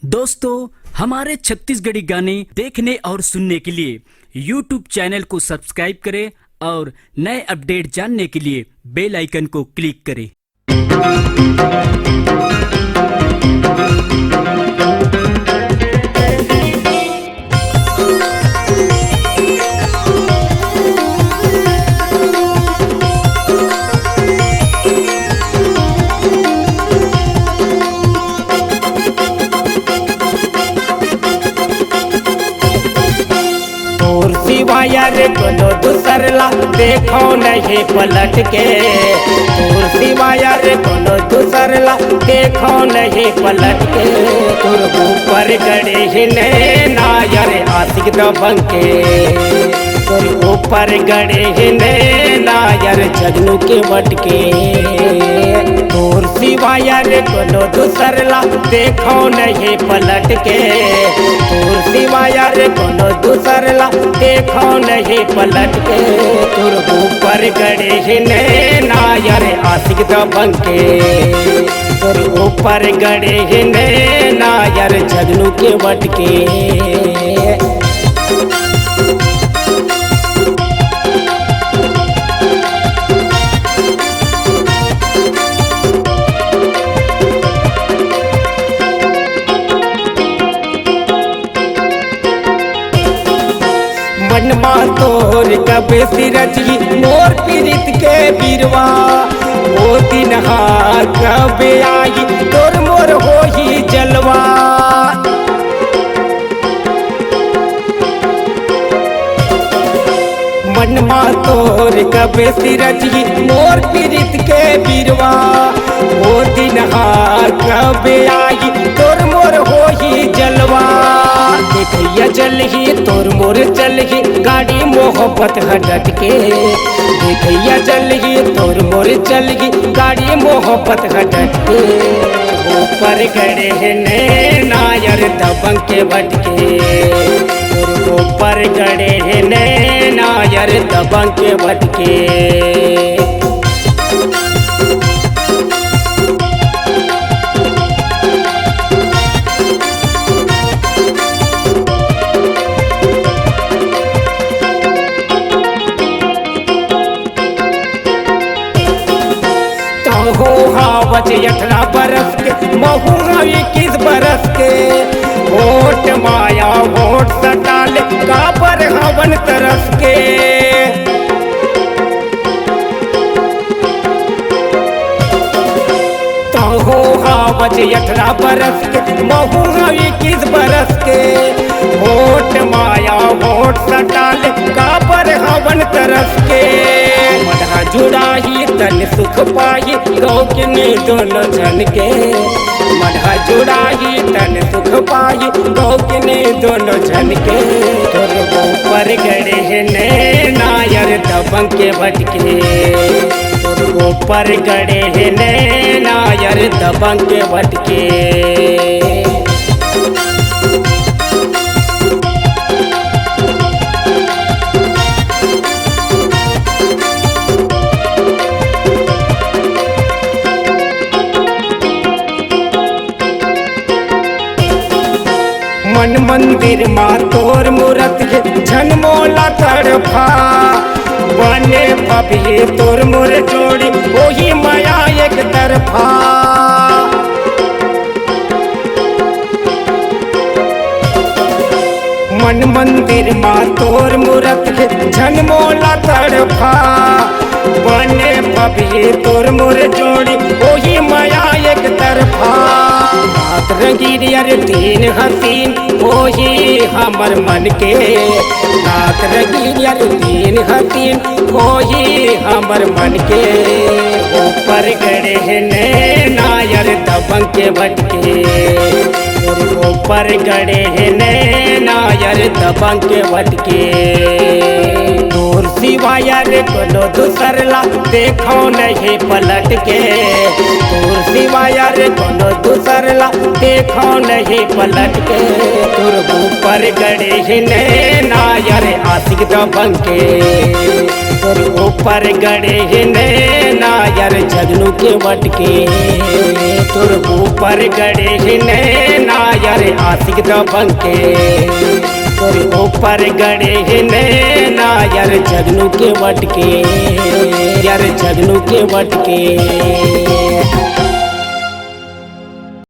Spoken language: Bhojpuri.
दोस्तों, हमारे छत्तीसगढ़ी गाने देखने और सुनने के लिए YouTube चैनल को सब्सक्राइब करें और नए अपडेट जानने के लिए बेल आइकन को क्लिक करें। सिवाया रे कोनो दूसरला देखो नहीं पलट के, तोर सिवाया रे कोनो दूसरला देखो नहीं पलट के। तोर ऊपर गड़े ही नायर आशिक दबंग के, तोर ऊपर गड़े ही नायर जगनू के बटके। तोर सिवाया रे कोनो दूसरला देखो नहीं पलट के, तोर सिवाया रे कोनो दूसरला देखो नहीं पलट के। तोर ऊपर गड़े ही नायर आशिक दबंग के, तोर ऊपर गड़े ही नायर जगनू के बटके। मनमा तोर कबे सिरजी मोर पीरित के बीरवा, वो दिन हार कबे आई तोर मोर हो ही जलवा। मनमा तोर कबे सिरजी मोर पीरित के बीरवा, वो दिन हार कबे आई तोर मोर हो ही जलवा। देखिया जल ही तोर मोर चल ही गाड़ी मोहब्बत हटट के, देखिया जल ही तोर मोर चल ही गाड़ी मोहब्बत हटट के। ऊपर गड़े हैं नायर दबंग के बटके, तोर ऊपर गड़े हैं नायर दबंग के बटके। हो हावज 18 बरस के, महू 21 बरस के। वोट माया वोट सटाले काबर हवन तरस के। तो हो हावज 18 बरस के, महू 21 बरस के। वोट माया वोट सटाले काबर हवन तरस के। मढ़ा जुड़ाही तन सुख पाही गौकिनी दोनों जन के, मढ़ा जुड़ाही तन सुख पाही गौकिनी दोनों जन के। तोर ऊपर गड़े हैं नायर दबंग के बटके, तोर ऊपर गड़े हैं नायर दबंग के बटके। मन मंदिर माँ तोर मूरत झनमोला तड़फा, बने पभी तोर मोर जोड़ी वही माया एक तरफा। मन मंदिर माँ तोर मूरत झनमोला तड़फा, बने पभी तोर मोर जोड़ी वही माया एक तरफा। रात रंगीन यार तीन हसीन वही हमर मन के, रात रंगीन यार तीन हसीन वही हमर मन के। ऊपर गड़े हैं नायर दबंग के बटके, ऊपर गड़े हैं नायर दबंग के बटके। तोर सिवाया रे कोनो दूसरला देखो नहीं पलट के, तोर सिवाया रे कोनो दूसरला देखो नहीं पलट के। तोर ऊपर गड़े हैं नायर आशिक दबंग के, तोर ऊपर गड़े हैं नायर जगनू के बटके। तोर ऊपर गड़े हैं नायर आशिक दबंग के तोर ऊपर गड़े है नैना यार जगनू के वटके, यार जगनू के वटके।